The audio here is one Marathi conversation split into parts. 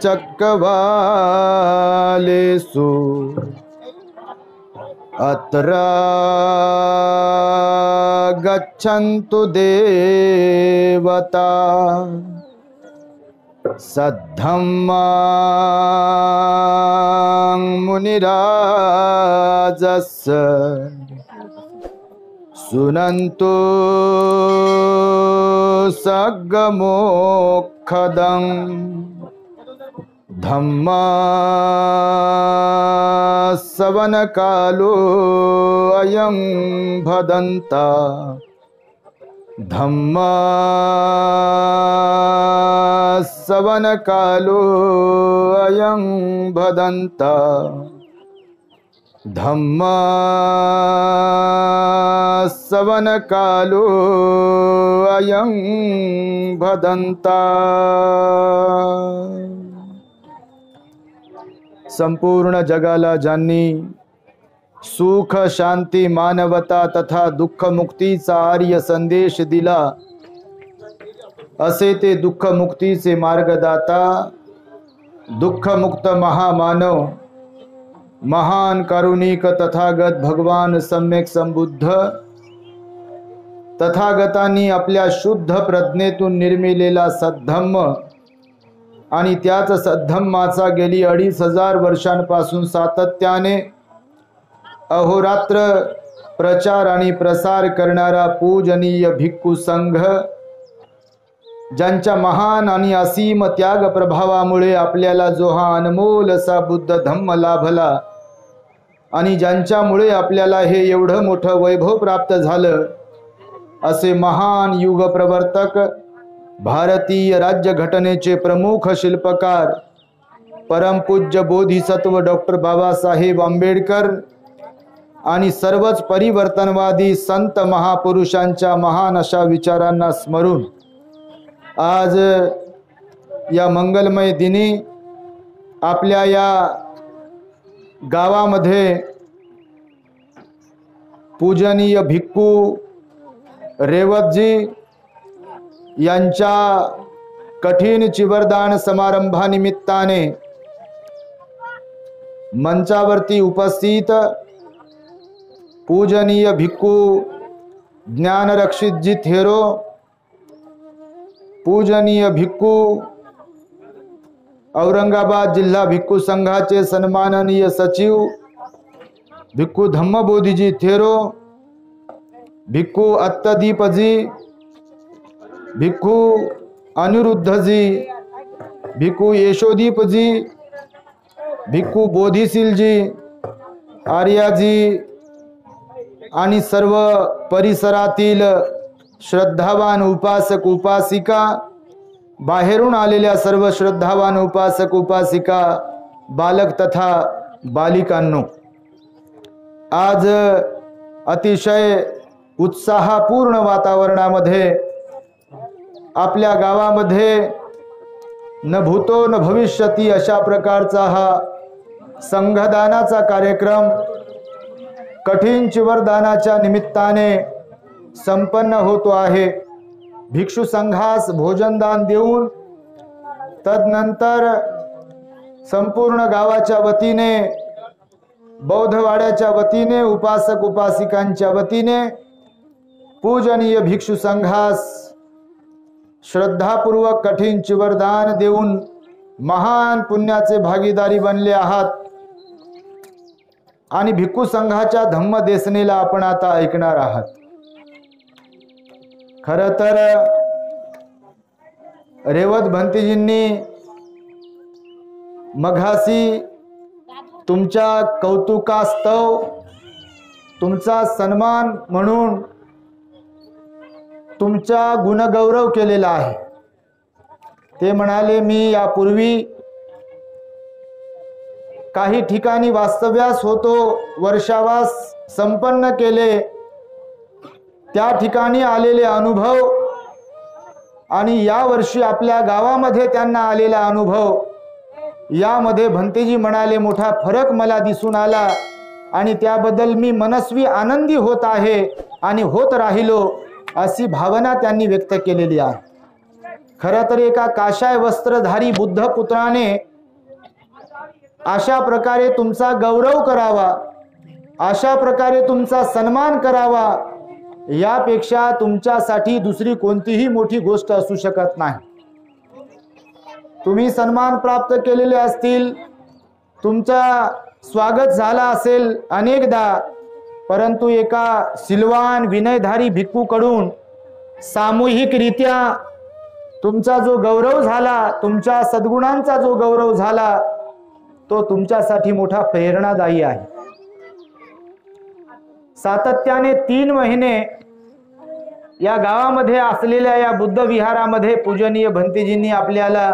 चक्रवालेषु अत्र गच्छन्तु देवता सद्धम्मां मुनिराजस्य सुनन्तु सग्गमोक्षदं धम्मा सवनकालो अयं भदन्ता धम्मा सवनकालो अयं भदन्ता धम्मा सवनकालो अयं भदन्ता। संपूर्ण जगाला ज्यांनी सुख शांती मानवता तथा दुःख मुक्तीचा आर्य संदेश दिला असे ते दुःख मुक्तीचे मार्गदाता दुःखमुक्त महामानव महान कारुणिक तथागत भगवान सम्यक संबुद्ध तथागतांनी आपल्या शुद्ध प्रज्ञेतून निर्मिलेला सद्धम्म आणि त्याच सद्धम्माचा गेली 2500 वर्षांपासून सातत्याने अहोरात्र प्रचार आणि प्रसार करणारा पूजनीय भिक्खू संघ ज्यांच्या महान आणि असीम त्याग प्रभावामुळे आपल्याला जो हा अनमोल असा बुद्ध धम्म लाभला आणि ज्यांच्यामुळे आपल्याला हे एवढं मोठं वैभव प्राप्त झालं असे महान युग प्रवर्तक भारतीय राज्यघटनेचे प्रमुख शिल्पकार परमपूज्य बोधिसत्व डॉक्टर बाबासाहेब आंबेडकर आणि सर्वच परिवर्तनवादी संत महापुरुषांच्या महान अशा विचारांना स्मरून आज या मंगलमय दिनी आपल्या या गावामध्ये पूजनीय भिक्खू रेवतजी यांच्या कठीण चिवरदान समारंभानिमित्ताने मंचावरती उपस्थित पूजनीय भिक्खू ज्ञानरक्षितजी थेरो, पूजनीय भिक्खू औरंगाबाद जिल्हा भिक्खू संघाचे सन्माननीय सचिव भिक्खू धम्मबोधीजी थेरो, भिक्खू अत्तदीपजी, भिक्खू अनिरुद्धजी, भिक्खू यशोदीपजी, भिक्खू बोधिशीलजी, आर्याजी आणि सर्व परिसरातील श्रद्धावान उपासक उपासिका, बाहेरून आलेल्या सर्व श्रद्धावान उपासक उपासिका, बालक तथा बालिकांनो, आज अतिशय उत्साहपूर्ण वातावरणामध्ये आपल्या गावामध्ये न भूतो न भविष्यती अशा प्रकारचा हा संघदानाचा कार्यक्रम कठीण चिवरदानाच्या निमित्ताने संपन्न होतो आहे। भिक्षू संघास भोजनदान देऊन तदनंतर संपूर्ण गावाच्या वतीने, बौद्धवाड्याच्या वतीने, उपासक उपासिकांच्या वतीने पूजनीय भिक्षू संघास श्रद्धापूर्वक कठीण चिवरदान देऊन महान पुण्याचे भागीदारी बनले आहात आणि भिक्खू संघाच्या धम्म देसनेला आपण आता ऐकणार आहात। खरं तर रेवत भंतीजींनी मघासी तुमच्या कौतुकास्तव तुमचा सन्मान म्हणून तुमचा गुणगौरव केलेला आहे। ते म्हणाले, मी यापूर्वी काही ठिकाणी वास्तव्यास होतो, वर्षावास संपन्न केले, त्या ठिकाणी आलेले अनुभव आणि या वर्षी आपल्या गावामध्ये त्यांना आलेला अनुभव, यामध्ये भंतेजी म्हणाले मोठा फरक मला दिसून आला आणि त्याबद्दल मी मनस्वी आनंदी होत आहे आणि होत राहिलो अशी भावना त्यांनी व्यक्त केलेली आहे। खरं तर एका काशाय वस्त्रधारी बुद्ध पुत्राने अशा प्रकारे तुमचा गौरव करावा, अशा प्रकारे तुमचा सन्मान करावा, यापेक्षा तुमच्यासाठी दुसरी कोणतीही मोठी गोष्ट असू शकत नाही. तुम्ही सन्मान प्राप्त केलेले असतील, तुमचा स्वागत झाला असेल अनेकदा, परंतु एका सिलवान विनयधारी भिक्खूकडून सामूहिकरित्या तुमचा जो गौरव झाला, तुमच्या सद्गुणांचा जो गौरव झाला, तो तुमच्यासाठी मोठा प्रेरणादायी आहे. सातत्याने 3 महिने या गावामध्ये असलेल्या या बुद्ध विहारामध्ये पूजनीय भंतेजींनी आपल्याला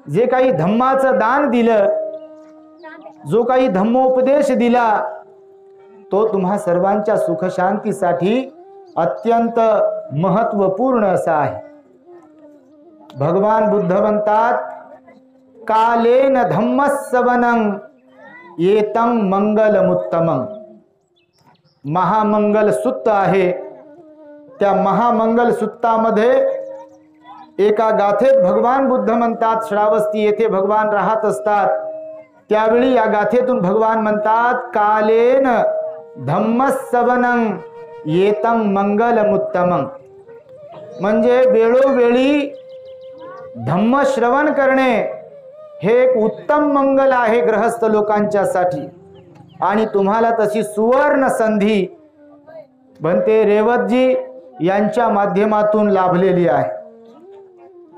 जे काही धम्माचं दान दिलं, जो काही धम्मोपदेश दिला, तो तुम्हा सर्वांच्या सुखशांतीसाठी अत्यंत महत्वपूर्ण असा आहे. भगवान बुद्ध म्हणतात, कालेन धम्मस्सवनं येतं मंगलमुत्तमं. महामंगल सुत्त आहे. त्या महामंगल सुत्तामध्ये एका गाथेत भगवान बुद्ध म्हणतात, श्रावस्ती येथे भगवान राहत असतात, त्यावेळी या गाथेतून भगवान म्हणतात, कालेन धम्मस्सवनं येतं मंगलमुत्तमं. म्हणजे वेळोवेळी धम्म श्रवण करणे हे एक उत्तम मंगल आहे गृहस्थ लोकांच्यासाठी. आणि तुम्हाला तशी सुवर्ण संधी भंते रेवतजी यांच्या माध्यमातून लाभलेली आहे.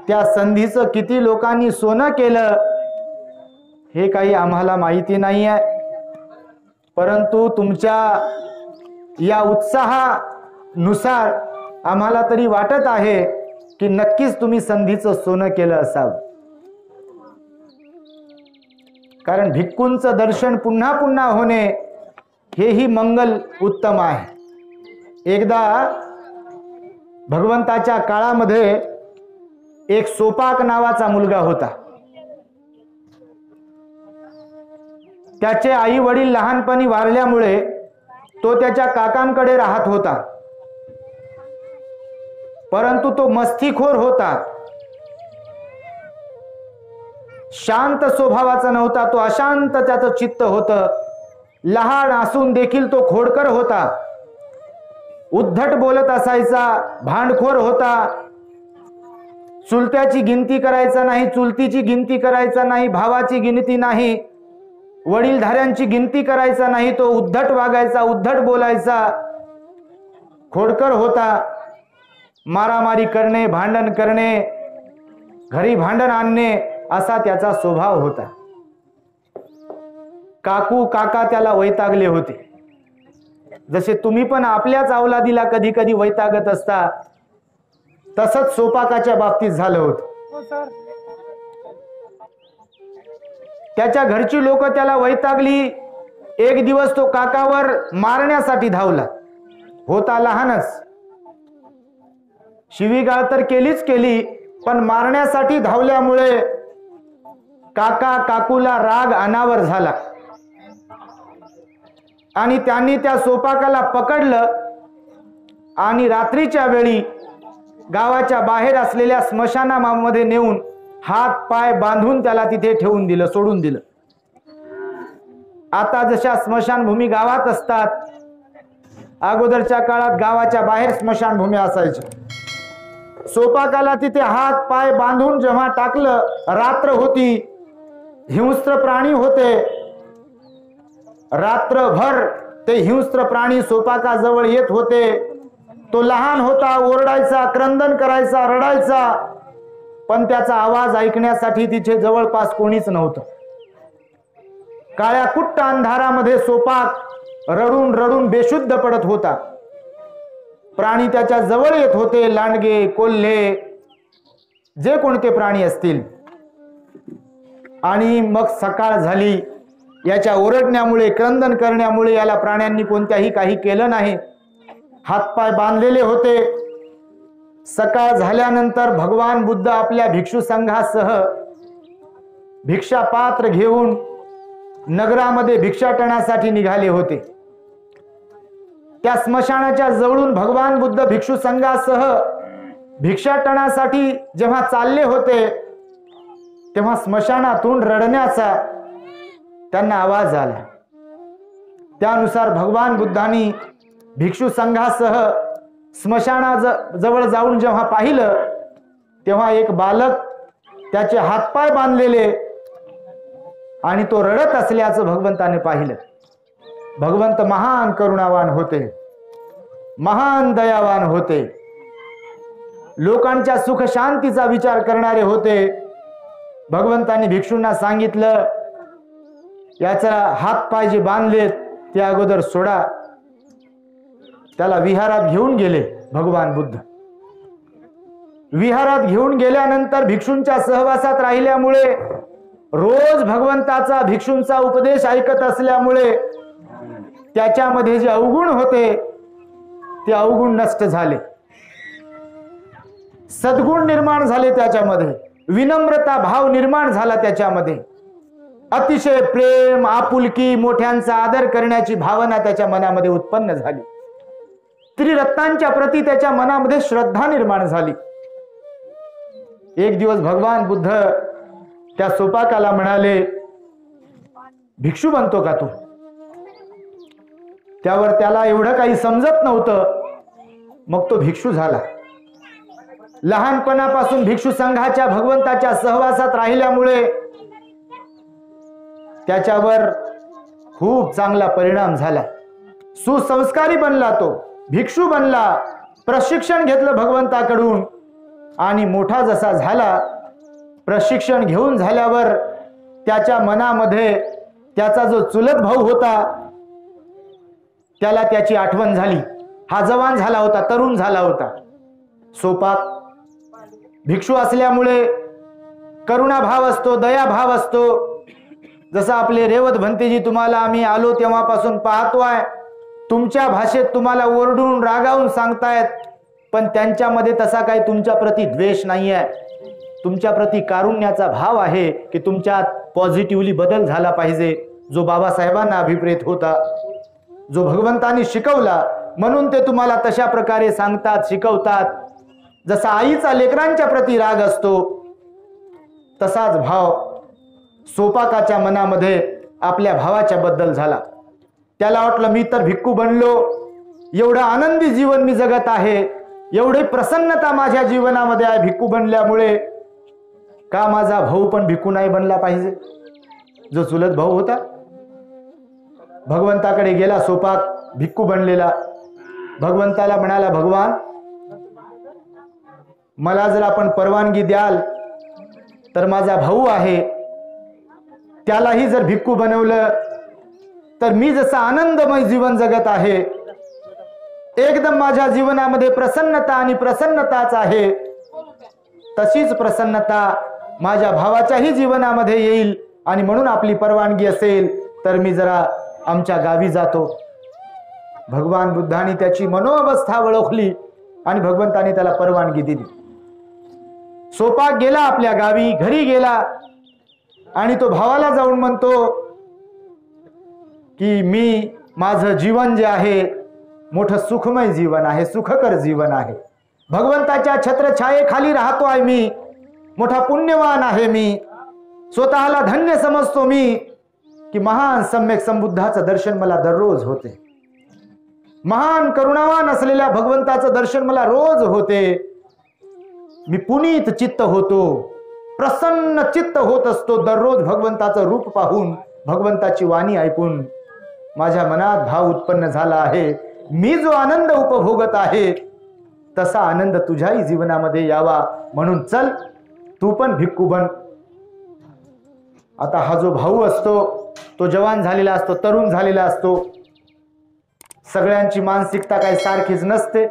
त्या संधीचं किती लोकांनी सोनं केलं हे काही आम्हाला माहिती नाही आहे, परंतु तुमच्या या उत्साहानुसार आम्हाला तरी वाटत आहे की नक्कीच तुम्ही संधीचं सोनं केलं असावं. कारण भिक्खूंचं दर्शन पुन्हा पुन्हा होणे हेही मंगल उत्तम आहे. एकदा भगवंताच्या काळामध्ये एक सोपाक नावाचा मुलगा होता. त्याचे आई वडील लहानपणी वारल्यामुळे तो त्याच्या काकांकडे राहत होता, परंतु तो मस्तीखोर होता. शांत स्वभावाचा नव्हता, तो अशांत त्याचं चित्त होतं. लहान असून देखील तो खोडकर होता, उद्धट बोलत असायचा, भांडखोर होता. चुलत्याची गिनती करायचा नाही, चुलतीची गिनती करायचा नाही, भावाची गिनती नाही, वडीलधाऱ्यांची गिनती करायचा नाही. तो उद्धट वागायचा, उद्धट बोलायचा, खोडकर होता. मारामारी करणे, भांडण करणे, घरी भांडण आणणे असा त्याचा स्वभाव होता. काकू काका त्याला वैतागले होते. जसे तुम्ही पण आपल्याच अवलादीला कधी कधी वैतागत असता, तसंच सोपाकाच्या बाबतीत झालं होतं. त्याच्या घरची लोक त्याला वैतागली. एक दिवस तो काकावर मारण्यासाठी धावला. होता लहानच, शिवीगाळ तर केलीच केली, पण मारण्यासाठी धावल्यामुळे काका काकूला राग अनावर झाला आणि त्यांनी त्या सोपाकाला पकडलं आणि रात्रीच्या वेळी गावाच्या बाहेर असलेल्या स्मशानामध्ये नेऊन हात पाय बांधून त्याला तिथे ठेवून दिलं, सोडून दिलं. आता जशा स्मशानभूमी गावात असतात, अगोदरच्या काळात गावाच्या बाहेर स्मशानभूमी असायची. सोपाकाला तिथे हात पाय बांधून जेव्हा टाकलं, रात्र होती, हिंस्त्र प्राणी होते. रात्रभर ते हिंस्त्र प्राणी सोपाकाजवळ येत होते. तो लहान होता, ओरडायचा, क्रंदन करायचा, रडायचा, पण त्याचा आवाज ऐकण्यासाठी तिथे जवळपास कोणीच नव्हतं. काळ्या कुट्ट अंधारामध्ये सोपाक रडून रडून बेशुद्ध पडत होता. प्राणी त्याच्या जवळ येत होते, लांडगे, कोल्हे, जे कोणते प्राणी असतील. आणि मग सकाळ झाली. याच्या ओरडण्यामुळे, क्रंदन करण्यामुळे याला प्राण्यांनी कोणत्याही काही केलं नाही. हातपाय बांधलेले होते. सकाळ झाल्यानंतर भगवान बुद्ध आपल्या भिक्षू संघासह भिक्षा पात्र घेऊन नगरामध्ये भिक्षाटनासाठी निघाले होते. त्या स्मशानाच्या जवळून भगवान बुद्ध भिक्षू संघासह भिक्षाटनासाठी जेव्हा चालले होते, तेव्हा स्मशानातून रडण्याचा त्यांना आवाज आला. त्यानुसार भगवान बुद्धांनी भिक्षू संघासह स्मशानाजवळ जाऊन जेव्हा पाहिलं तेव्हा एक बालक त्याचे हातपाय बांधलेले आणि तो रडत असल्याचं भगवंताने पाहिलं. भगवंत महान करुणावान होते, महान दयावान होते, लोकांच्या सुख शांतीचा विचार करणारे होते. भगवंतांनी भिक्षूंना सांगितलं, याचा हातपाय जे बांधलेत ते अगोदर सोडा. त्याला विहारात घेऊन गेले भगवान बुद्ध. विहारात घेऊन गेल्यानंतर भिक्षूंच्या सहवासात राहिल्यामुळे, रोज भगवंताचा भिक्षूंचा उपदेश ऐकत असल्यामुळे त्याच्यामध्ये जे अवगुण होते ते अवगुण नष्ट झाले, सद्गुण निर्माण झाले, त्याच्यामध्ये विनम्रता भाव निर्माण झाला, त्याच्यामध्ये अतिशय प्रेम आपुलकी मोठ्यांचा आदर करण्याची भावना त्याच्या मनामध्ये उत्पन्न झाली. त्रिरत्नांच्या प्रती त्याच्या मनामध्ये श्रद्धा निर्माण झाली. एक दिवस भगवान बुद्ध त्या सोपाकाला म्हणाले, भिक्षू बनतो का तू? त्यावर त्याला एवढं काही समजत नव्हतं. मग तो भिक्षू झाला. लहानपणापासून भिक्षू संघाच्या भगवंताच्या सहवासात राहिल्यामुळे त्याच्यावर खूप चांगला परिणाम झाला. सुसंस्कारी बनला, तो भिक्षू बनला, प्रशिक्षण घेतलं भगवंताकडून आणि मोठा जसा झाला, प्रशिक्षण घेऊन झाल्यावर त्याच्या मनामध्ये त्याचा जो चुलत भाऊ होता त्याला त्याची आठवण झाली. हा जवान झाला होता, तरुण झाला होता. सोपाक भिक्षू असल्यामुळे करुणा भाव असतो, दया भाव असतो. जसं आपले रेवत भंतेजी तुम्हाला आम्ही आलो तेव्हापासून पाहतोय, तुमच्या भाषेत तुम्हाला ओरडून रागावून सांगतायत, पण त्यांच्यामध्ये तसा काही तुमच्या प्रती द्वेष नाही आहे. तुमच्या प्रती कारुण्याचा भाव आहे की तुमच्यात पॉझिटिव्हली बदल झाला पाहिजे, जो बाबासाहेबांना अभिप्रेत होता, जो भगवंतांनी शिकवला, म्हणून ते तुम्हाला तशा प्रकारे सांगतात, शिकवतात. जसा आईचा लेकरांच्या प्रती राग असतो तसाच भाव सोपाकाच्या मनामध्ये आपल्या भावाच्या बद्दल झाला. त्याला वाटलं, मी तर भिक्खू बनलो, एवढं आनंदी जीवन मी जगत आहे, एवढी प्रसन्नता माझ्या जीवनामध्ये आहे भिक्खू बनल्यामुळे, का माझा भाऊ पण भिक्खू नाही बनला पाहिजे, जो चुलत भाऊ होता? भगवंताकडे गेला सोपाक, भिक्खू बनलेला. भगवंताला म्हणाला, भगवान, मला जर आपण परवानगी द्याल तर माझा भाऊ आहे त्यालाही जर भिक्खू बनवलं तर मी जसा आनंदमय जीवन जगत आहे, एकदम माझ्या जीवनामध्ये प्रसन्नता आणि प्रसन्नताच आहे, तशीच प्रसन्नता माझ्या भावाच्याही जीवनामध्ये येईल. आणि म्हणून आपली परवानगी असेल तर मी जरा आमच्या गावी जातो. भगवान बुद्धांनी त्याची मनोअवस्था ओळखली आणि भगवंताने त्याला परवानगी दिली. सोपाक गेला आपल्या गावी, घरी गेला आणि तो भावाला जाऊन म्हणतो की मी माझं जीवन जे आहे मोठं सुखमय जीवन आहे, सुखकर जीवन आहे, भगवंताच्या छत्रछायेखाली राहतो आहे, मी मोठा पुण्यवान आहे, मी स्वतःला धन्य समजतो मी की महान सम्यक संबुद्धाचं दर्शन मला दररोज होते, महान करुणावान असलेल्या भगवंताचं दर्शन मला रोज होते, मी पुनीत चित्त होतो, प्रसन्न चित्त होत असतो दररोज भगवंताचं रूप पाहून, भगवंताची वाणी ऐकून माझ्या मनात भाव उत्पन्न झाला आहे. मी जो आनंद उपभोगत आहे तसा आनंद तुझ्याही जीवनामध्ये यावा, म्हणून चल तू पण भिक्खू बन. आता हा जो भाऊ असतो तो जवान झालेला असतो, तरुण झालेला असतो. सगळ्यांची मानसिकता काही सारखीच नसते.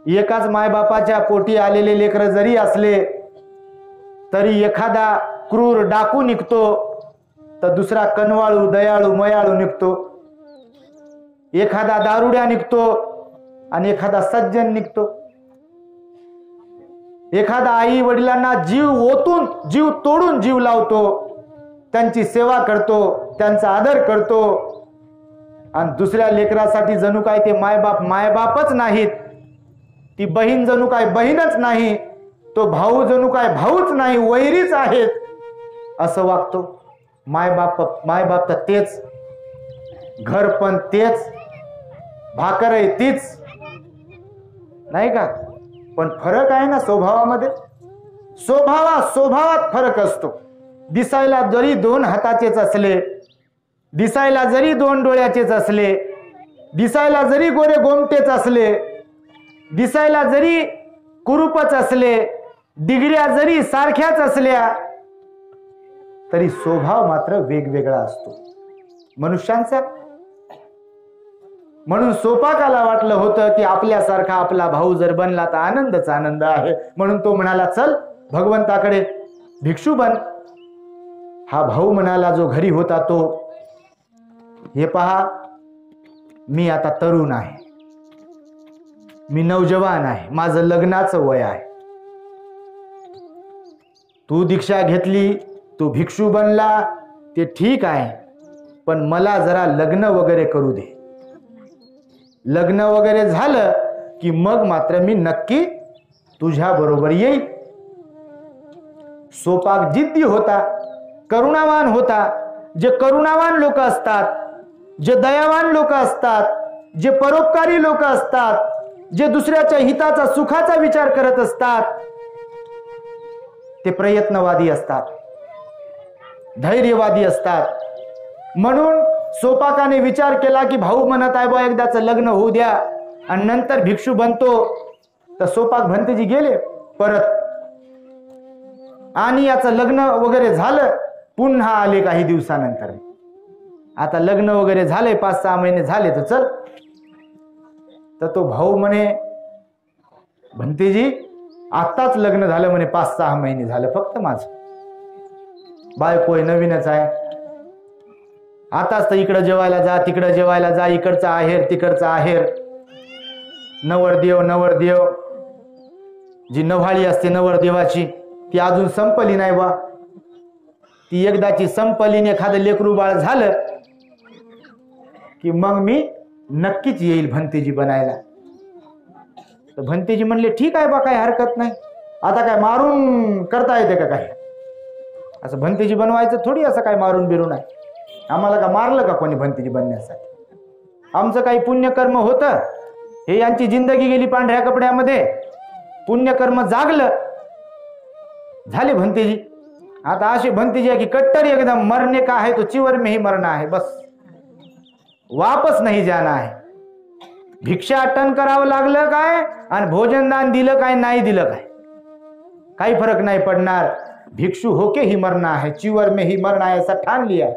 एकाच मायबापाच्या पोटी आलेले लेकरं जरी असले तरी एखादा क्रूर डाकू निघतो तर दुसरा कनवाळू दयाळू मयाळू निघतो, एखादा दारुड्या निघतो आणि एखादा सज्जन निघतो. एखादा आई वडिलांना जीव ओतून जीव तोडून जीव लावतो, त्यांची सेवा करतो, त्यांचा आदर करतो, आणि दुसऱ्या लेकरासाठी जणू काय ते मायबापच नाहीत, ती बहीण जणू काय बहीणच नाही, तो भाऊ जणू काय भाऊच नाही, वैरीच आहेत असं वागतो. मायबाप तर तेच, घर पण तेच, भाकर आहे तीच, नाही का? पण फरक आहे ना स्वभावामध्ये. स्वभावात फरक असतो. दिसायला जरी 2 हाताचेच असले, दिसायला जरी 2 डोळ्याचेच असले, दिसायला जरी गोरे गोमटेच असले, दिसायला जरी कुरूपच असले, डिग्र्या जरी सारख्याच असल्या, तरी स्वभाव मात्र वेगवेगळा असतो मनुष्यांचा. म्हणून सोपाकाला वाटलं होतं की आपल्यासारखा आपला भाऊ जर बनला तर आनंदच आनंद आहे. म्हणून तो म्हणाला, चल भगवंताकडे भिक्षू बन. हा भाऊ म्हणाला जो घरी होता तो, हे पहा मी आता तरुण आहे, मी नौजवान आहे, माझं लग्नाचं वय आहे. तू दीक्षा घेतली, तू भिक्षू बनला, ते ठीक आहे, पण मला जरा लग्न वगैरे करू दे. लग्न वगैरे झालं की मग मात्र मी नक्की तुझ्या बरोबर येईल. सोपाक जिद्दी होता, करुणावान होता. जे करुणावान लोक असतात, जे दयावान लोक असतात, जे परोपकारी लोक असतात, जे दुसऱ्याच्या हिताचा सुखाचा विचार करत असतात, ते प्रयत्नवादी असतात, धैर्यवादी असतात. म्हणून सोपाकाने विचार केला की भाऊ म्हणत आहे बा एकदाच लग्न होऊ द्या आणि नंतर भिक्षू बनतो. तर सोपाक भंतेजी गेले परत आणि याचं लग्न वगैरे झालं. पुन्हा आले काही दिवसानंतर. आता लग्न वगैरे झाले, 5-6 महिने झाले, तर चल. तर तो भाऊ म्हणे, भंतेजी आताच लग्न झालं म्हणे, 5-6 महिने झालं फक्त माझं. बायको नवीनच आहे. आताच तर इकडं जेवायला जा, तिकडं जेवायला जा, इकडचा आहेर तिकडचा आहेर. नवरदेव जी नव्हाळी असते नवरदेवाची, ती अजून संपली नाही बा. ती एकदाची संपलीने एखादं लेकरू बाळ झालं की मग मी नक्कीच येईल भंतेजी बनायला. तर भंतेजी म्हणले, ठीक आहे बा, काही हरकत नाही. आता काय मारून करता येते का काही? असं भंतेजी बनवायचं थोडी, असं काय मारून बिरून आहे. आम्हाला का मारलं का कोणी भंतेजी बनण्यासाठी? आमचं काही पुण्यकर्म होतं, हे यांची जिंदगी गेली पांढऱ्या कपड्यामध्ये. पुण्यकर्म जागलं, झाले भंतेजी. आता असे भंतेजी आहे की कट्टर एकदम, मरने का है तो चिवर में ही मरना है, बस वापस नहीं जाना है. भिक्षाटन करावं लागलं काय आणि भोजनदान दिलं काय नाही दिलं काय, काही फरक नाही पडणार. भिक्षु होके ही मरना है, चिवर में ही मरना है, असा ठाण लिया.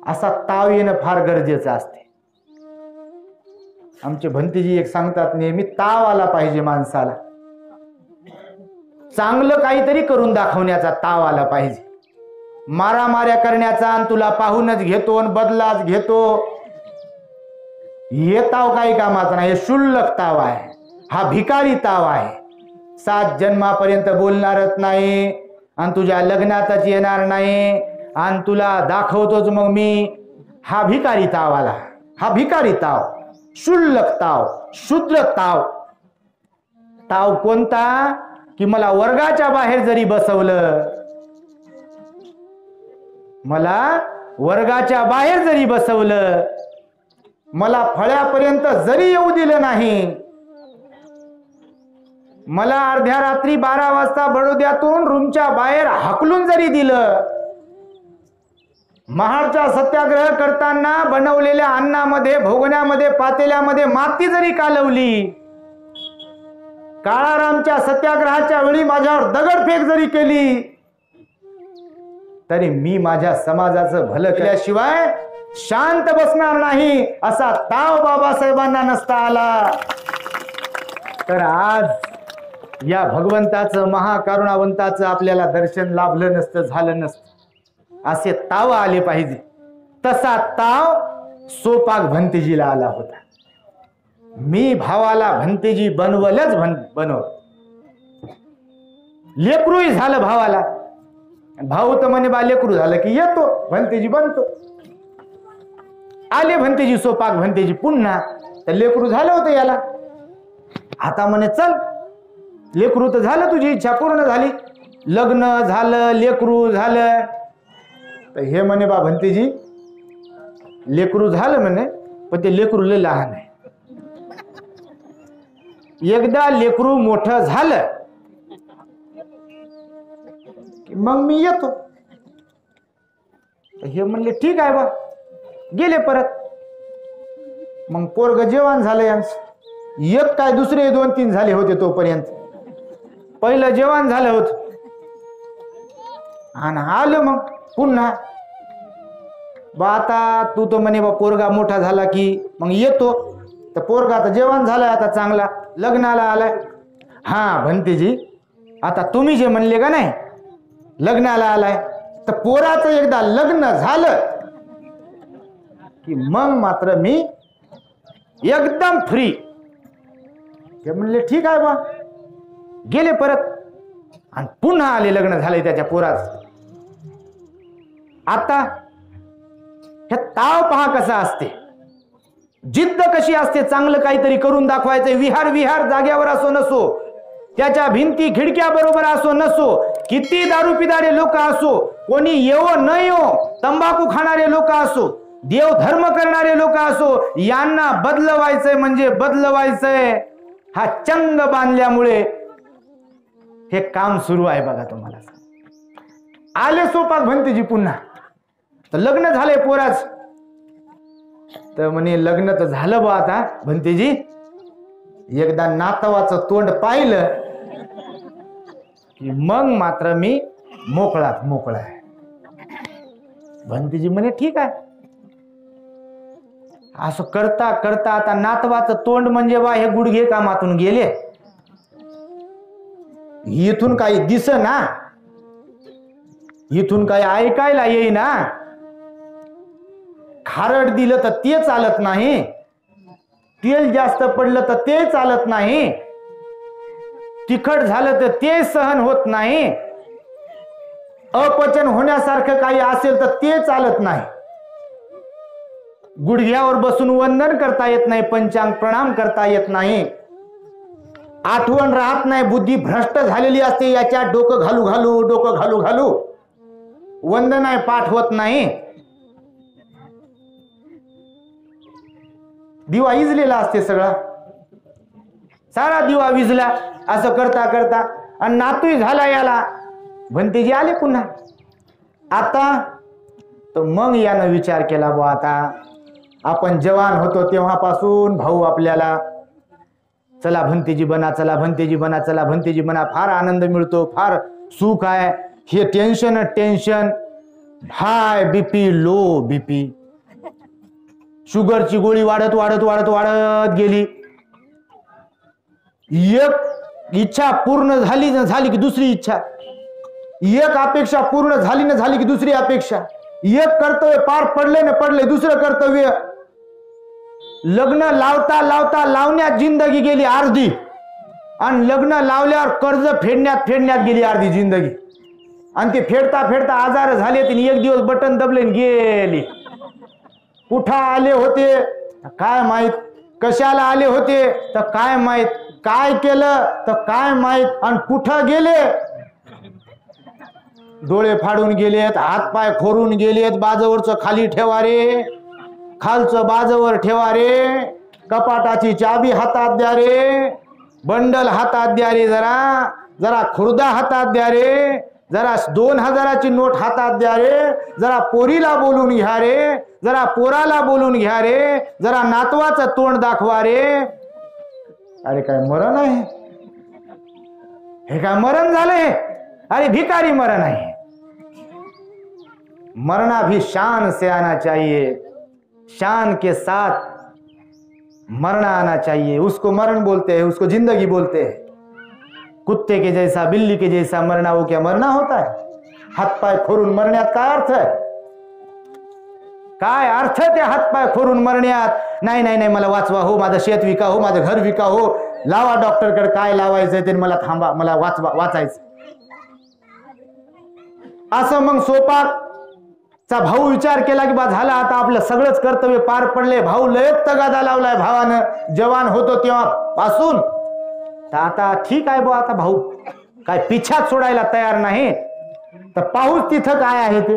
असा ताव येणं फार गरजेचं असते. आमचे भंतेजी एक सांगतात नेहमी, ताव आला पाहिजे माणसाला. चांगलं काहीतरी करून दाखवण्याचा ताव आला पाहिजे. मारामाऱ्या करण्याचा आणि तुला पाहूनच घेतो आणि बदलाच घेतो, हे ताव काही कामाचा नाही. हे शुल्लक ताव आहे, हा भिकारी ताव आहे. 7 जन्मापर्यंत बोलणारच नाही आणि तुझ्या लग्नातच येणार नाही आणि तुला दाखवतोच मग मी. हा भिकारी ताव आला, हा भिकारी ताव, शुल्लक ताव, शूद्र ताव. ताव कोणता? की मला वर्गाच्या बाहेर जरी बसवलं, मला वर्गाच्या बाहेर जरी बसवलं, मला फळ्यापर्यंत जरी येऊ दिलं नाही, मला अर्ध्या रात्री 12 वाजता बडोद्यातून रूमच्या बाहेर हाकलून जरी दिलं, महाडचा सत्याग्रह करताना बनवलेल्या अन्नामध्ये, भोगण्यामध्ये, पातेल्यामध्ये माती जरी कालवली, काळारामच्या सत्याग्रहाच्या वेळी माझ्यावर दगडफेक जरी केली, तरी मी माझ्या समाजाचं भलं केल्याशिवाय शांत बसणार नाही. असा ताव बाबासाहेबांना नसता आला तर आज या भगवंताचं, महाकरुणावंताचं आपल्याला दर्शन लाभलं नसतं, झालं नसतं. असे ताव आले पाहिजे. तसा ताव सोपाक भंतेजीला आला होता. मी भावाला भंतेजी बनवलंच बनव. लेकरूही झालं भावाला. भाऊ तर म्हणे बा लेकरू झालं की येतो, भंतेजी बनतो. आले भंतेजी, सोपाक भंतेजी पुन्हा. तर लेकरू झालं होतं याला. आता म्हणे चल, लेकरू तर झालं, तुझी इच्छा पूर्ण झाली. लग्न झालं, लेकरू झालं. तर हे म्हणे बा भंतेजी लेकरू झालं म्हणे, पण ते लेकरू लय लहान आहे. एकदा लेकरू मोठं झालं की मग मी येतो. हे म्हणले ठीक आहे बा. गेले परत. मग पोरग जेवण झालं यांचं. एक काय दुसरे 2-3 झाले होते तोपर्यंत. पहिलं जेवण झालं होत आणि आलं मग पुन्हा बा आता तू तो म्हणे बा पोरगा मोठा झाला की मग येतो. तर पोरगा आता जेवण झालंय, आता चांगला लग्नाला आलाय. हा भंतेजी आता तुम्ही जे म्हणले का नाही लग्नाला आलाय, तर पोराचं एकदा लग्न झालं की मग मात्र मी एकदम फ्री. ते म्हणले ठीक आहे बा. गेले परत आणि पुन्हा आले. लग्न झाले त्याच्या पोराचं. आता हे ताव पहा कसा असते, जिद्द कशी असते. चांगलं काहीतरी करून दाखवायचं. विहार जाग्यावर असो नसो, त्याच्या भिंती खिडक्या बरोबर असो नसो, किती दारू पिणारे लोक असो, कोणी येवो न येवो, तंबाखू खाणारे लोक असो, देव धर्म करणारे लोक असो, यांना बदलवायचंय म्हणजे बदलवायचंय. हा चंग बांधल्यामुळे हे काम सुरू आहे बघा. तुम्हाला आले सोपाक भंतेजी पुन्हा. तर लग्न झाले पोराच. तर म्हणे लग्न तर झालं बा आता भंतेजी. एकदा नातवाचं तोंड पाहिलं की मग मात्र मी मोकळा आहे. भंतेजी म्हणे ठीक आहे. असं करता करता आता नातवाचं तोंड म्हणजे बा हे गुडघे कामातून गेले. इथून काही दिस ना, इथून काही ऐकायला येईना. खारट दिलं तर ते चालत नाही, तेल जास्त पडलं तर ते चालत नाही, तिखट झालं तर ते सहन होत नाही, अपचन होण्यासारखं काही असेल तर ते चालत नाही. गुडघ्यावर बसून वंदन करता येत नाही, पंचांग प्रणाम करता येत नाही, आठवण राहत नाही, बुद्धी भ्रष्ट झालेली असते. याच्यात डोकं घालू वंदन आहे पाठ होत नाही. दिवा विजलेला असते, सगळा सारा दिवा विजला. असं करता करता आणि नातूही झाला याला. भंतेजी आले पुन्हा. आता तर मग यानं विचार केला बा आता आपण जवान होतो तेव्हापासून भाऊ आपल्याला चला भंतेजी बना, चला भंतेजी बना, चला भंतेजी बना. फार आनंद मिळतो, फार सुख आहे. हे tension high BP, low BP, शुगरची गोळी वाढत गेली. एक इच्छा पूर्ण झाली की दुसरी इच्छा, एक अपेक्षा पूर्ण झाली की दुसरी अपेक्षा, एक कर्तव्य पार पडले दुसरं कर्तव्य. लग्न लावता लावण्यात जिंदगी गेली अर्धी, आणि लग्न लावल्यावर कर्ज फेडण्यात गेली अर्धी जिंदगी. आणि ते फेडता आजार झाले, एक दिवस बटन दबले गेली. कुठं आले होते काय माहित, कशाला आले होते तर काय माहित, काय केलं तर काय माहित, आणि कुठं गेले. डोळे फाडून गेलेत, हात पाय खोरून गेलेत. बाजूवरचं खाली ठेवा रे, खालचं बाजूवर ठेवा रे, कपाटाची चाबी हातात द्या रे, बंडल हातात द्या रे, जरा खुर्दा हातात द्या रे, जरा 2000ची नोट हातात द्या रे, जरा पोरीला बोलून घ्या रे, जरा पोराला बोलून घ्या रे, जरा नातवाचं तोंड दाखवा रे. अरे काय मरण आहे हे? काय मरण झालंय? अरे भिकारी मरण है। मरना भी शान से आना चाहिए, शान के साथ मरना आना चाहिए। उसको मरण बोलते हैं, उसको जिंदगी बोलते हैं। कुत्ते के जैसा, बिल्ली के जैसा मरना, वो क्या मरना होता है? हाथ पाय खोरून मरण्यात काय अर्थ आहे? काय अर्थ त्या हात पाय खोरून मरण्यात? नाही नाही नाही, मला वाचवा हो, माझं शेत विका हो, माझं घर विका हो, लावा डॉक्टरकडे, काय लावायचंय ते मला थांबा, मला वाचायचं। असं मग सोपाकचा भाऊ विचार केला की बा झाला आता आपलं सगळंच कर्तव्य पार पडले, भाऊ लयच तगादा लावलाय भावानं जवान होतो तेव्हा पासून, तर आता ठीक आहे बा, आता भाऊ काय पिछात सोडायला तयार नाही, तर पाहूच तिथं काय आहे ते।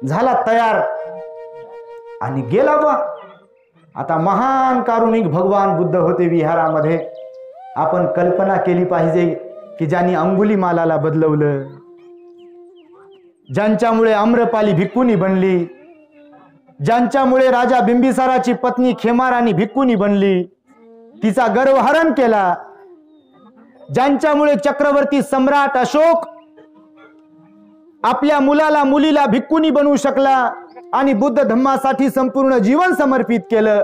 झाला तयार आणि गेला बा. आता महान कारुणिक भगवान बुद्ध होते विहारामध्ये. आपण कल्पना केली पाहिजे की ज्यांनी अंगुलीमालाला बदलवलं, ज्यांच्यामुळे आम्रपाली भिक्खुनी बनली, ज्यांच्यामुळे राजा बिंबिसाराची पत्नी खेमाराणी भिक्खुनी बनली, तिचा गर्वहरण केला, ज्यांच्यामुळे चक्रवर्ती सम्राट अशोक आपल्या मुलीला भिक्खुनी बनवू शकला आणि बुद्ध धम्मासाठी संपूर्ण जीवन समर्पित केलं.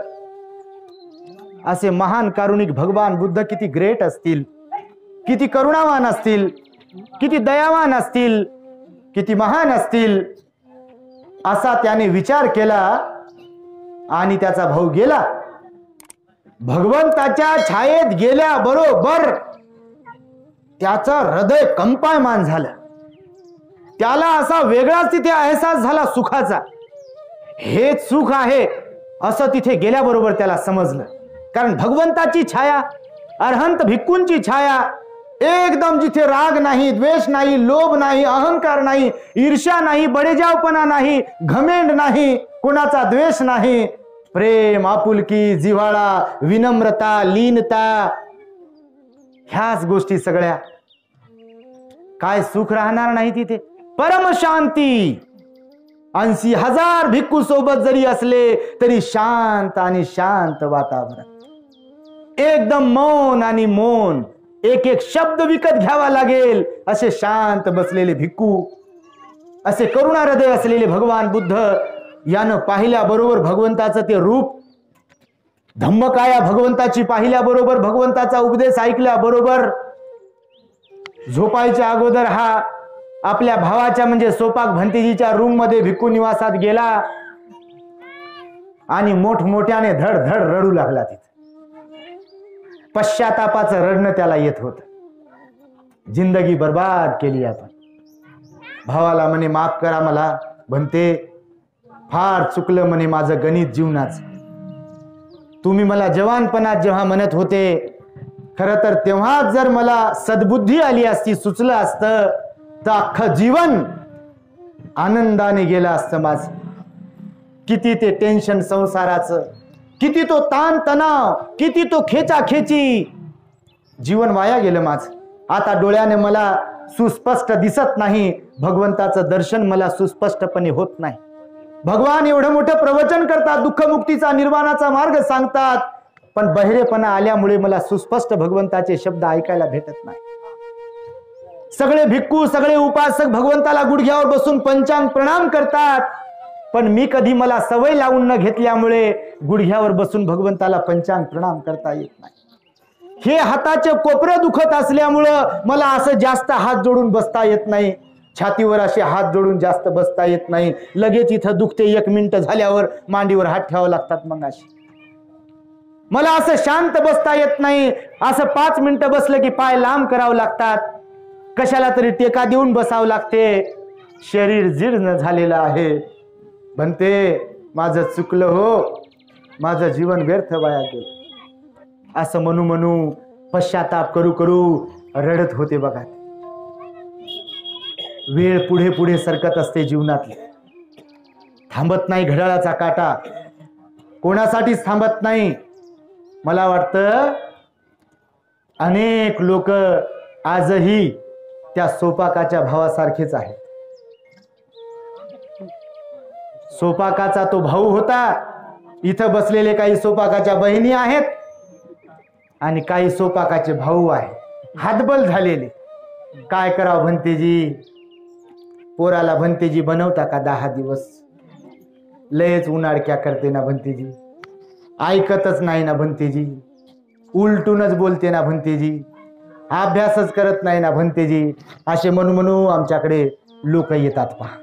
असे महान कारुणिक भगवान बुद्ध किती ग्रेट असतील, किती करुणावान असतील, किती दयावान असतील, किती महान असतील, असा त्याने विचार केला. आणि त्याचा भाऊ गेला. भगवंताच्या छायेत गेल्याबरोबर त्याचं हृदय कंपायमान झालं. त्याला असा वेगळाच तिथे अहसास झाला सुखाचा. हे सुख आहे असं तिथे गेल्याबरोबर त्याला समजलं. कारण भगवंताची छाया, अरहंत भिक्खूंची छाया, एकदम जिथे राग नाही, द्वेष नाही, लोभ नाही, अहंकार नाही, ईर्ष्या नाही, बडेजावपणा नाही, घमेंड नाही, कोणाचा द्वेष नाही, प्रेम, आपुलकी, जिव्हाळा, विनम्रता, लीनता, ह्याच गोष्टी सगळ्या. काय सुख राहणार नाही तिथे. परम शांती. 80,000 भिक्खू सोबत जरी असले तरी शांत आणि शांत वातावरण. एकदम मौन आणि मौन. एक एक शब्द विकत घ्यावा लागेल असे शांत बसलेले भिक्खू, असे करुणा हृदय असलेले भगवान बुद्ध. यानं पाहिल्याबरोबर भगवंताचं ते रूप, धम्मकाया भगवंताची पाहिल्याबरोबर, भगवंताचा उपदेश ऐकल्याबरोबर, झोपायच्या अगोदर हा आपल्या भावाच्या म्हणजे सोपाक भंतेजीच्या रूम मध्ये भिक्खू निवासात गेला आणि मोठमोठ्याने धड धड रडू लागला. तिथे पश्चातापाचं रडणं त्याला येत होत. जिंदगी बर्बाद केली आपण. भावाला म्हणे माफ करा मला भंते, फार चुकलं म्हणे माझं गणित जीवनाचं. तुम्ही मला जवानपणात जेव्हा म्हणत होते, खरं तर तेव्हाच जर मला सद्बुद्धी आली असती, सुचलं असतं तर अख्खं जीवन आनंदाने गेलं असतं माझं. किती ते टेन्शन संसाराचं, किती तो ताण तणाव, किती तो खेचाखेची, जीवन वाया गेलं माझं. आता डोळ्याने मला सुस्पष्ट दिसत नाही, भगवंताचं दर्शन मला सुस्पष्टपणे होत नाही. भगवान एवढं मोठं प्रवचन करतात, दुःखमुक्तीचा निर्वाणाचा मार्ग सांगतात, पण बहिरेपणा आल्यामुळे मला सुस्पष्ट भगवंताचे शब्द ऐकायला भेटत नाही. सगळे भिक्खू, सगळे उपासक भगवंताला गुडघ्यावर बसून पंचांग प्रणाम करतात, पण मी कधी मला सवय लावून न घेतल्यामुळे गुडघ्यावर बसून भगवंताला पंचांग प्रणाम करता येत नाही. हे हाताचे कोपरं दुखत असल्यामुळं मला असं जास्त हात जोडून बसता येत नाही. छातीवर असे हात जोडून जास्त बसता येत नाही. लगेच इथं दुखते, 1 मिनिट झाल्यावर मांडीवर हात ठेवावे लागतात. मग अशी मला असं शांत बसता येत नाही. असं 5 मिनिटं बसलं की पाय लांब करावं लागतात. कशाला तरी टेका देऊन बसावं लागते. शरीर जीर्ण झालेलं आहे. म्हणते माझं चुकलं हो, माझं जीवन व्यर्थ वाया गेलं. असं म्हणू म्हणू, पश्चाताप करू करू रडत होते बघा. वेळ पुढे पुढे सरकत असते जीवनातली. थांबत नाही घड्याळाचा काटा, कोणासाठीच थांबत नाही. मला वाटतं अनेक लोक आजही त्या सोपाकाच्या भावासारखेच आहेत. सोपाकाचा तो भाऊ होता. इथं बसलेले काही सोपाकाच्या बहिणी आहेत आणि काही सोपाकाचे भाऊ आहेत. हातबल झालेले. काय करावं भंतेजी, पोराला भंतेजी बनवता का 10 दिवस? लयच उन्हाळक्या करते ना भंतेजी, ऐकतच नाही ना भंतेजी, उलटूनच बोलते ना भंतेजी, अभ्यासच करत नाही ना भंतेजी. असे म्हणू म्हणू आमच्याकडे लोक येतात. पहा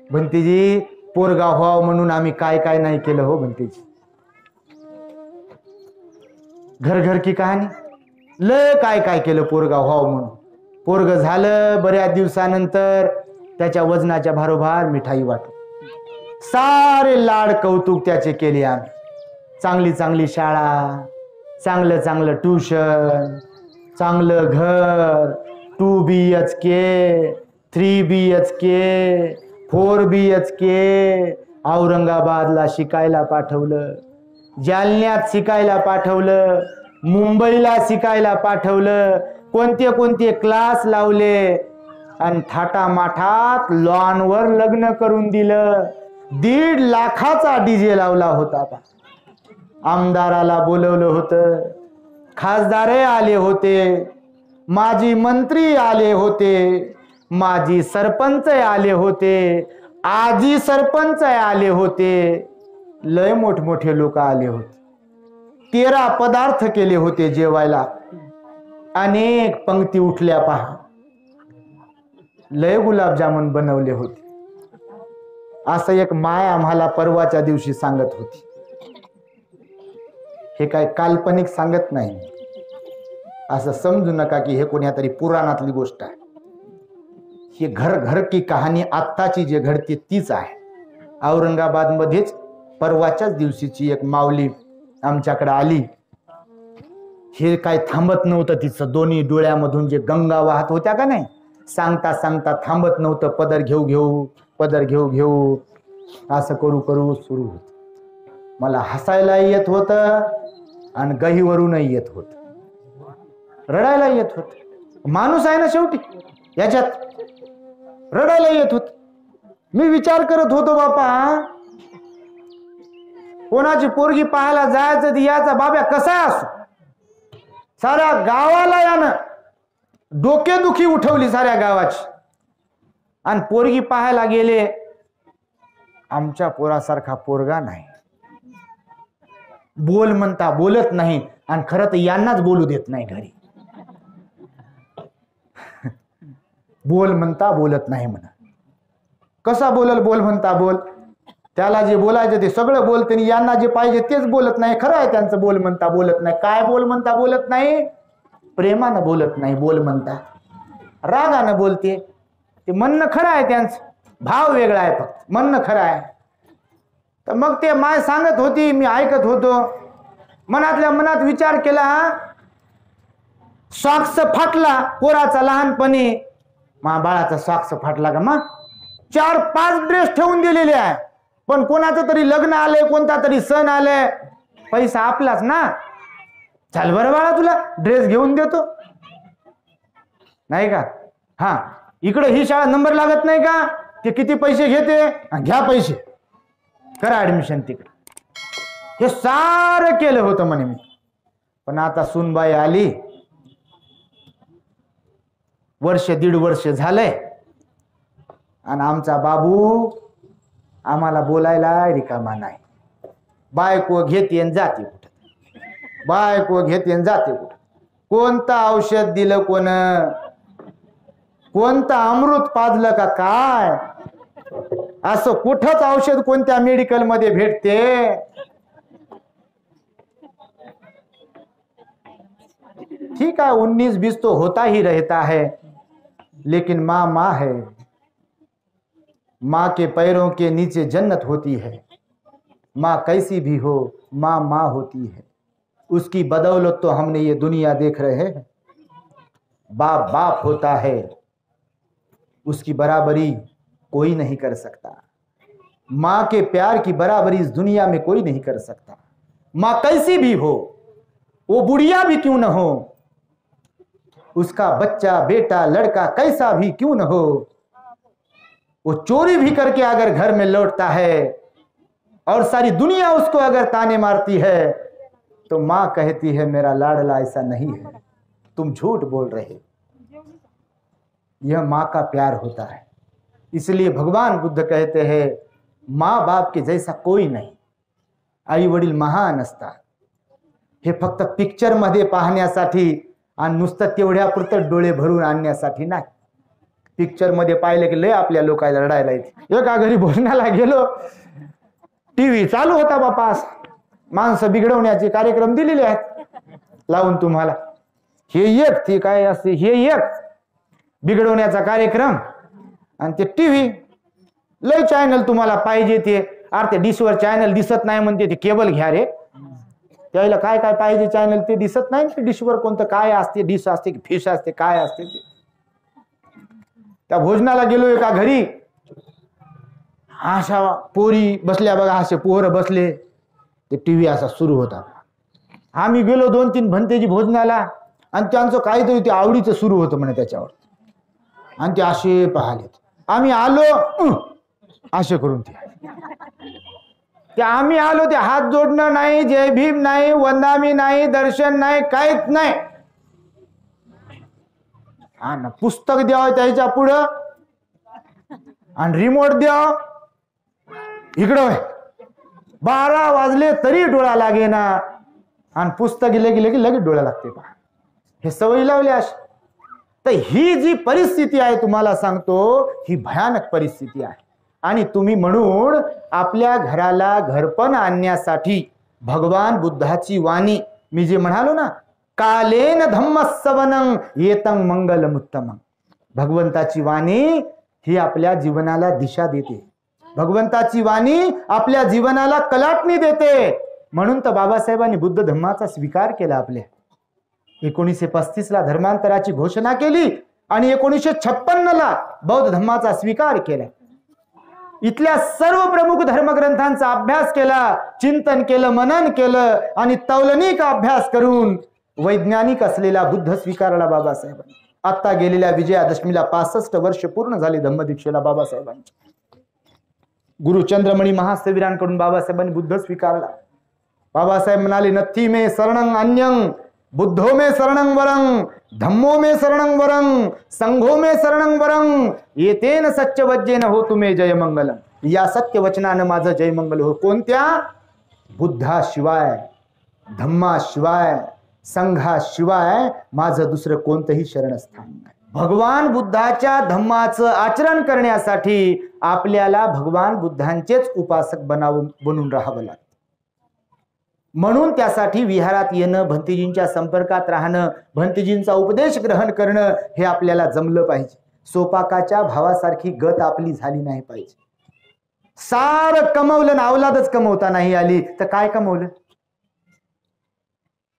भंतेजी, पोरगा व्हावं म्हणून आम्ही काय काय नाही केलं हो भंतेजी. घर घर की कहाणी, लय काय काय केलं पोरगा व्हावं म्हणून. पोरग झालं, बऱ्याच दिवसानंतर त्याच्या वजनाच्या भारोभार मिठाई वाटू. सारे लाड कौतुक त्याचे केले आम्ही. चांगली चांगली शाळा, चांगलं चांगलं ट्यूशन, चांगलं घर, 2 BHK, 3 BHK, 4 BHK औरंगाबादला शिकायला पाठवलं, जालन्यात शिकायला पाठवलं, मुंबईला शिकायला पाठवलं, कोणते कोणते क्लास लावले आणि थाटामाठात लॉनवर लग्न करून दिलं. 1.5 लाखाचा डीजे लावला होता. आमदाराला बोलवलं होतं, खासदार आले होते, माजी मंत्री आले होते, माजी सरपंच आले होते, आजी सरपंच आले होते, लय मोठमोठे लोक आले होते. 13 पदार्थ केले होते जेवायला. अनेक पंक्ती उठल्या पहा. लय गुलाबजामुन बनवले होते. असं एक माय आम्हाला परवाच्या दिवशी सांगत होती. हे काय काल्पनिक सांगत नाही, असं समजू नका की हे कोण्या तरी पुराणातली गोष्ट आहे. ही घर घर की कहाणी आत्ताची जे घडते तीच आहे. औरंगाबाद मध्येच परवाच्याच दिवशीची एक माऊली आमच्याकडे आली. हे काय थांबत नव्हतं तिचं. दोन्ही डोळ्यामधून जे गंगा वाहत होत्या का नाही, सांगता सांगता थांबत नव्हतं. पदर घेऊ घेऊ, पदर घेऊ घेऊ, असं करू करू सुरू होत. मला हसायला येत होतं आणि गहीवरूनही येत होत, रडायला येत होत. माणूस आहे ना शेवटी, याच्यात रडायला येत होत. मी विचार करत होतो, बापा कोणाची पोरगी पाहायला जायचं याचा बाब्या कसा असो, साऱ्या गावाला यानं डोकेदुखी उठवली साऱ्या गावाची. आणि पोरगी पाहायला गेले, आमच्या पोरासारखा पोरगा नाही. बोल म्हणता बोलत नाही, आणि खरं तर यांनाच बोलू देत नाही घरी. बोल म्हणता बोलत नाही म्हणा. कसा बोलल बोल म्हणता बोल? त्याला जे बोलायचं ते सगळं बोलते, यांना जे पाहिजे तेच बोलत नाही. खरं आहे त्यांचं बोल म्हणता बोलत नाही. काय बोल म्हणता बोलत नाही? प्रेमानं बोलत नाही बोल म्हणता, रागानं बोलते. ते म्हणणं खरं आहे त्यांचं, भाव वेगळा आहे, फक्त म्हणणं खरं आहे. तर मग ते माय सांगत होती, मी ऐकत होतो. मनातल्या मनात विचार केला, सॉक्स फाटला पोराचा लहानपणी. मा बाळाचा सॉक्स फाटला का? मग 4-5 ड्रेस ठेवून दिलेले आहे, पण कोणाचं तरी लग्न आले, कोणता तरी सण आले, पैसा आपलाच ना. चल बरं बाळा, तुला ड्रेस घेऊन देतो, नाही का? हा, इकडे ही शाळा नंबर लागत नाही का? ते किती पैसे घेते, घ्या पैसे, करा ऍडमिशन तिकडे. हे सारं केलं होतं म्हणे मी. पण आता सुनबाई आली, 1-1.5 वर्ष झालंय, आणि आमचा बाबू आम्हाला बोलायला रिकामा नाही. बायको घेते आणि जाते कुठं, बायको घेते आणि जाते कुठं. कोणतं औषध दिलं, कोणतं अमृत पाजलं का काय? असं कुठंच औषध कोणत्या मेडिकल मध्ये भेटते? ठीक है, 19-20 तो होता ही रहता है, लेकिन माँ माँ है. माँ के पैरों के नीचे जन्नत होती है. माँ कैसी भी हो, माँ माँ होती है. उसकी बदौलत तो हमने ये दुनिया देख रहे हैं. बाप बाप होता है, उसकी बराबरी कोई नहीं कर सकता. माँ के प्यार की बराबरी इस दुनिया में कोई नहीं कर सकता. माँ कैसी भी हो, वो बुढ़िया भी क्यों न हो, उसका बच्चा बेटा लड़का कैसा भी क्यों न हो, वो चोरी भी करके अगर घर में लौटता है और सारी दुनिया उसको अगर ताने मारती है, तो माँ कहती है मेरा लाडला ऐसा नहीं है, तुम झूठ बोल रहे. यह माँ का प्यार होता है. इसलिए भगवान बुद्ध कहते हैं, माँ बाप के जैसा कोई नाही. आई वडील महान असतात. हे फक्त पिक्चर मध्ये पाहण्यासाठी आणि नुसतं तेवढ्यापुरतं डोळे भरून आणण्यासाठी नाही. पिक्चर मध्ये पाहिलं की लय आपल्या लोकांना रडायला येते. एका घरी भोजनाला गेलो, टीव्ही चालू होता बापा. माणसं बिघडवण्याचे कार्यक्रम दिलेले आहेत लावून तुम्हाला. हे एक ते काय असते, हे एक बिघडवण्याचा कार्यक्रम, आणि ते टीव्ही लय चॅनल तुम्हाला पाहिजे ते. अरे ते डिशवर चॅनल दिसत नाही म्हणते, ते केबल घ्या रे. त्याला काय काय पाहिजे चॅनल ते दिसत नाही. ते डिशवर कोणतं काय असते, डिश असते की फिश असते, काय असते ते. त्या भोजनाला गेलो एका घरी, अशा पोरी बसल्या बघा, असे पोरं बसले, ते टीव्ही असा सुरू होता. आम्ही गेलो 2-3 भंतेजी भोजनाला आणि त्यांचं काहीतरी ते आवडीचं सुरू होतं म्हणे त्याच्यावर, आणि ते असे पाहिले. आम्ही आलो असे करून ते आम्ही आलो, ते हात जोडणं नाही, जय भीम नाही, वंदामी नाही, दर्शन नाही, काहीच नाही. हा ना, पुस्तक द्यावं त्याच्या पुढं आणि रिमोट द्याव इकडं. 12 वाजले तरी डोळा लागे ना, आणि पुस्तक लगेच डोळा लागते. पहा, हे सवयी लावली अशी. तर ही जी परिस्थिती आहे तुम्हाला सांगतो, ही भयानक परिस्थिती आहे. आणि तुम्ही म्हणून आपल्या घराला घरपण आणण्यासाठी भगवान बुद्धाची वाणी, मी जे म्हणालो ना, कालेन धम्मस्सवनं येतं मंगलमुत्तमं, भगवंताची वाणी ही आपल्या जीवनाला दिशा देते. भगवंताची वाणी आपल्या जीवनाला कलाटणी देते. म्हणून तर बाबासाहेबांनी बुद्ध धम्माचा स्वीकार केला. आपल्या 1935ला धर्मांतराची घोषणा केली आणि 1956ला बौद्ध धम्माचा स्वीकार केला. इथल्या सर्व प्रमुख धर्मग्रंथांचा अभ्यास केला, चिंतन केलं, मनन केलं आणि तौलनिक अभ्यास करून वैज्ञानिक असलेला बुद्ध स्वीकारला बाबासाहेबांनी. आता गेलेल्या विजयादशमीला 65 वर्ष पूर्ण झाली धम्मदीक्षेला बाबासाहेबांची. गुरु चंद्रमणी महास्थवीरांकडून बाबासाहेबांनी बुद्ध स्वीकारला. बाबासाहेब म्हणाले, नथी मे शरणं अन्यं, बुद्धो मे शरणं वरं, धम्मो मे शरणं वरं, संघो मे शरणं वरं, येतेन सत्यवज्जेन हो तुमे जय मंगलम. या सत्य वचनानं माझं जय मंगल हो. कोणत्या? बुद्धाशिवाय, धम्माशिवाय, संघाशिवाय माझं दुसरं कोणतंही शरणस्थान नाही. भगवान बुद्धाच्या धम्माचं आचरण करण्यासाठी आपल्याला भगवान बुद्धांचेच उपासक बनून राहावं लागतं. म्हणून त्यासाठी विहारात येणं, भंतेजींच्या संपर्कात राहणं, भंतेजींचा उपदेश ग्रहण करणं हे आपल्याला जमलं पाहिजे. सोपाकाच्या भावासारखी गत आपली झाली नाही पाहिजे. सारं कमवलं ना, अवलादच कमवता नाही आली तर काय कमवलं?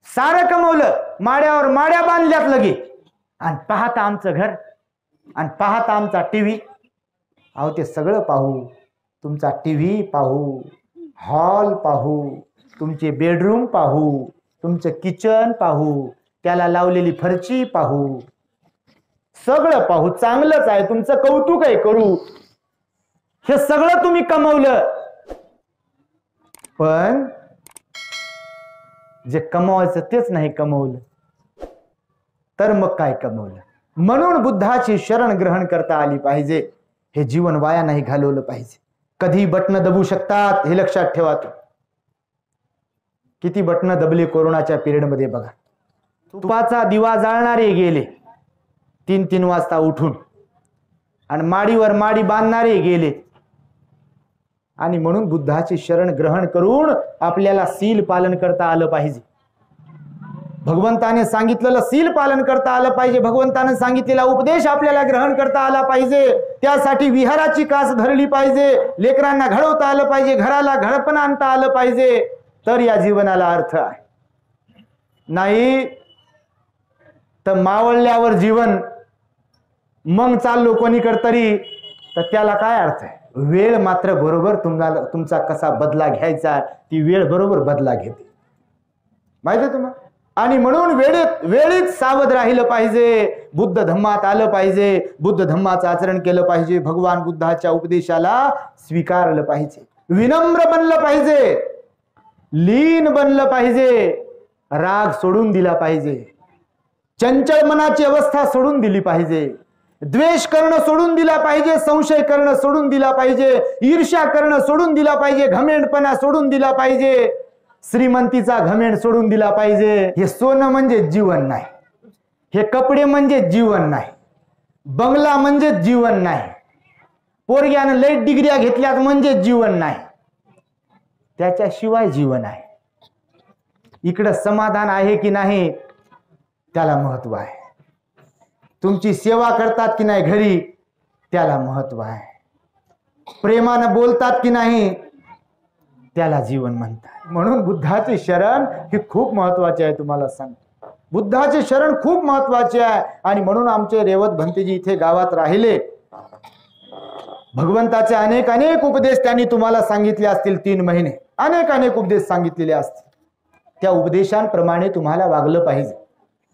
सारं कमवलं, माड्यावर माड्या बांधल्यात लगे, आणि पाहता आमचं घर आणि पाहता आमचा टीव्ही. अहो ते सगळं पाहू, तुमचा टीव्ही पाहू, हॉल पाहू, तुमचे बेडरूम पाहू, तुमचं किचन पाहू, त्याला लावलेली फरची पाहू, सगळं पाहू, चांगलंच आहे, तुमचं कौतुक आहे करू. हे सगळं तुम्ही कमवलं, पण जे कमवायचं तेच नाही कमवलं तर मग काय कमवलं? म्हणून बुद्धाची शरण ग्रहण करता आली पाहिजे. हे जीवन वाया नाही घालवलं पाहिजे. कधी बटणं दबू शकतात हे लक्षात ठेवा. किती बटणं दबली कोरोनाच्या पिरियड मध्ये बघा. तुपाचा दिवा जाळणारे गेले 3-3 वाजता उठून, आणि माडीवर माडी बांधणारे गेले. आणि म्हणून बुद्धाची शरण ग्रहण करून आपल्याला सील पालन करता आलं पाहिजे. भगवंताने सांगितलेलं सील पालन करता आलं पाहिजे. भगवंताने सांगितलेला उपदेश आपल्याला ग्रहण करता आला पाहिजे. त्यासाठी विहाराची कास धरली पाहिजे, लेकरांना घडवता आलं पाहिजे, घराला घडपण आणता आलं पाहिजे, तर या जीवनाला अर्थ आहे. नाही तर मावळल्यावर जीवन मग चाललो कोणीकडे तरी, तर त्याला काय अर्थ आहे? वेळ मात्र बरोबर तुमचा कसा बदला घ्यायचा ती वेळ बरोबर बदला घेते, माहिती तुम्हाला. आणि म्हणून वेळीच सावध राहिलं पाहिजे. बुद्ध धम्मात आलं पाहिजे, बुद्ध धम्माचं आचरण केलं पाहिजे, भगवान बुद्धाच्या उपदेशाला स्वीकारलं पाहिजे, विनम्र बनलं पाहिजे, लीन बनलं पाहिजे, राग सोडून दिला पाहिजे, चंचल मनाची अवस्था सोडून दिली पाहिजे, द्वेष करणं सोडून दिला पाहिजे, संशय करणं सोडून दिला पाहिजे, ईर्ष्या करणं सोडून दिला पाहिजे, घमेंडपणा सोडून दिला पाहिजे, श्रीमंतीचा घमेंड सोडून दिला पाहिजे. हे सोनं म्हणजे जीवन नाही, हे कपडे म्हणजे जीवन नाही, बंगला म्हणजे जीवन नाही, पोरग्यानं लई डिग्र्या घेतल्यात म्हणजे जीवन नाही, त्याच्याशिवाय जीवन आहे. इकडं समाधान आहे की नाही त्याला महत्व आहे. तुमची सेवा करतात की नाही घरी त्याला महत्व आहे. प्रेमानं बोलतात की नाही त्याला जीवन म्हणतात. म्हणून बुद्धाचे शरण हे खूप महत्वाचे आहे. तुम्हाला सांगतो, बुद्धाचे शरण खूप महत्वाचे आहे. आणि म्हणून आमचे रेवत भंतेजी इथे गावात राहिले. भगवंताचे अनेक अनेक उपदेश त्यांनी तुम्हाला सांगितले असतील, 3 महिने अनेक अनेक उपदेश सांगितलेले असतील. त्या उपदेशांप्रमाणे तुम्हाला वागलं पाहिजे.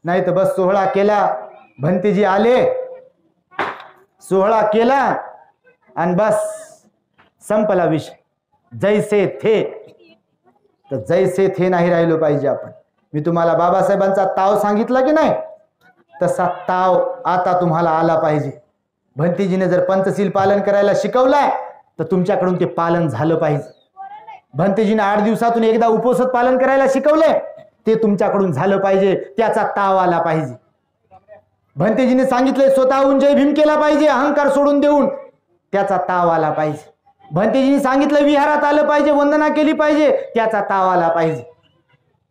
नाही तर बस सोहळा केला, भंतेजी आले, सोहळा केला आणि बस संपला विषय. जैसे थे, तर जैसे थे नाही राहिलो पाहिजे आपण. मी तुम्हाला बाबासाहेबांचा ताव सांगितला की नाही, तसा ताव आता तुम्हाला आला पाहिजे. भंतेजीने जर पंचशील पालन करायला शिकवलाय तर तुमच्याकडून ते पालन झालं पाहिजे. भंतेजीने 8 दिवसातून एकदा उपवास पालन करायला शिकवलंय, ते तुमच्याकडून झालं पाहिजे, त्याचा ताव आला पाहिजे. भंतेजीने सांगितलंय स्वतःहून जय भीम केला पाहिजे, अहंकार सोडून देऊन, त्याचा ताव आला पाहिजे. भंतेजीने सांगितलं विहारात आलं पाहिजे, वंदना केली पाहिजे, त्याचा ताव आला पाहिजे.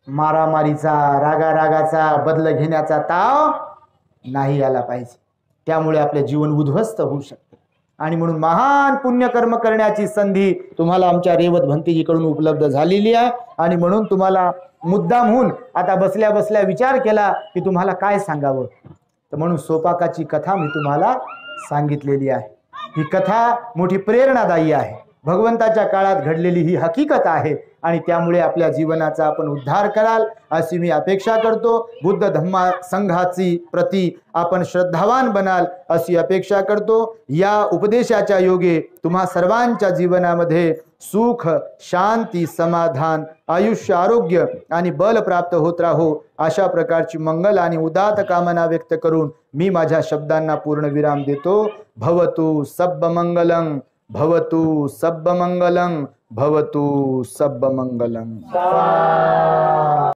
मारामारीचा, रागारागाचा, बदल घेण्याचा ताव नाही आला पाहिजे. त्यामुळे आपले जीवन उद्ध्वस्त होऊ शकते. आणि म्हणून महान पुण्यकर्म करण्याची संधी तुम्हाला आमच्या रेवत भंतेजीकडून उपलब्ध झालेली आहे. आणि म्हणून तुम्हाला मुद्दामहून आता बसल्या बसल्या विचार केला की तुम्हाला काय सांगावं, तर म्हणून सोपाकाची कथा मी तुम्हाला सांगितलेली आहे. ही कथा मोठी प्रेरणादायी आहे. भगवंताच्या काळात घडलेली ही हकीकत आहे आणि त्यामुळे आपल्या जीवनाचा आपण उद्धार कराल अशी मी अपेक्षा करतो. बुद्ध धम्मा संघाची प्रती आपण श्रद्धावान बनाल अशी अपेक्षा करतो. या उपदेशाच्या योगे तुम्हा सर्वांच्या जीवनामध्ये सुख, शांती, समाधान, आयुष्य, आरोग्य आणि बल प्राप्त होत राहो अशा प्रकारची मंगल आणि उदात कामना व्यक्त करून मी माझ्या शब्दांना पूर्णविराम देतो. भवतु सब्ब मंगलं, भवतु सब्ब मंगलं, भवतु सब्ब मंगलं.